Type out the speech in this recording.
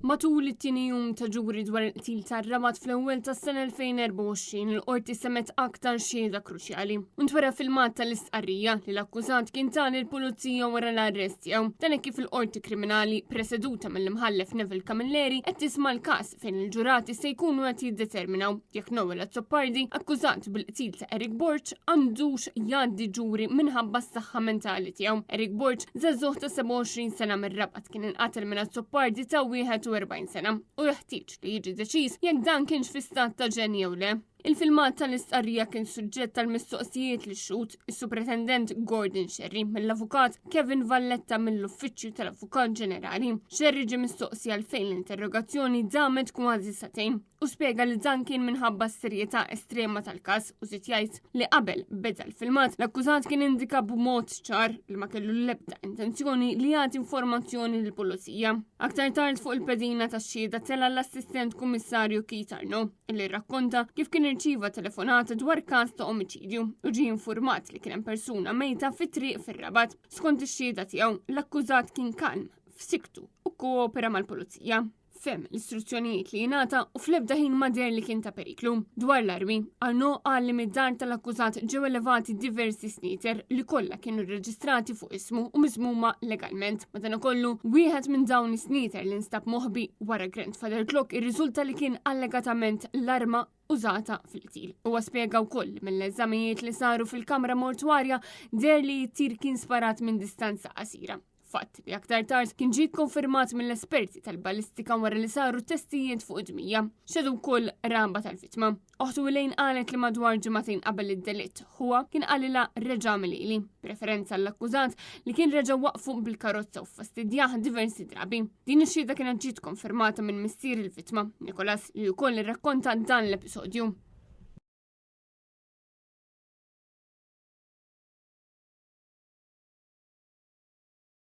Matul it-tieni jum ta' ġuri dwar il-qtil tar-Rabat fl-ewwel tas-sena 2024 il-qorti semet aktar xhieda kruċjali. Ntwera filmat tal-istqarrija li l-akkużat kien tali l-pulizija wara l-arrest tiegħu. Dan kif il-qorti kriminali preseduta mill-imħallef Neville Camilleri qed tisma' l-każ fejn il-ġurati se jkunu qed jiddeterminaw jekk Noel Azzopardi, akkużat bil-qtil ta' Eric Borch, għandux jgħaddi ġuri minħabba s-saħħa mentali tiegħu. Eric Borch żagħżugħ ta' 27 sena mir-Rabat kien inqatel minn Azzopardi ta' 41 sena u jeħtieġ li jiġi deċiż jekk dan kienx fi stat ta' ġen jew le. Il-filmat tal-istqarrija kien suġġett tal-mistoqsijiet li xut is-Supretendent Gordon Sherry mill-avukat Kevin Valletta mill-Uffiċċju tal-Avukat Ġenerali. Sherry ġie mistoqsi għalfejn l-interrogazzjoni damet kważi satejn u spjega li dan kien minħabba s-serjetà estrema tal-każ u żied jgħid li qabel beda l-filmat l-akkużat kien indika b'mod ċar li ma kellu l-ebda intenzjoni li jagħti informazzjoni lill-pulizija. Aktar tard fuq il-pedina tax-xhieda tela l-assistent kummissarju Keith Arno illi rrakkonta kif kien irċieva telefonata dwar każ ta' omiċidju u ġie infurmat li kien hemm persuna mejta fit-triq fir-Rabat. Skont ix-xhieda tiegħu l-akkużat kien kalm, f'siktu u koopera mal-pulizija. Fem l-istruzzjonijiet li jingħata u fl-ebda ħin ma der li kien ta' periklu. Dwar l-armi, Arno qal li mid-dar tal-akkużat ġew elevati diversi sniter li kollha kienu rreġistrati fuq ismu u miżmuma legalment. Madankollu, wieħed minn dawn is-sniter li nstab moħbi wara grandfather clock irriżulta li kien allegatament l-arma użata fil-qtil. Huwa spjega wkoll mill-eżamijiet li saru fil-kamra mortwarja der li t-tir kien sparat minn distanza qasira. Fatt li aktar tard kien ġie konfermat mill-esperti tal-ballistika wara li saru testijiet fuq id-dmija. Xedu wkoll ramba tal-vittma. Oħtu Elaine qalet li madwar ġimagħtejn qabel id-delitt huwa kien qalilha reġa' milili, preferenza l-akkużat li kien reġa' waqfu bil-karozza u fastidjah diversi drabi. Din ix-xhieda kienet ġiet konfermata minn missier il-vittma, Nicholas, li wkoll irrakkonta dan l-episodju.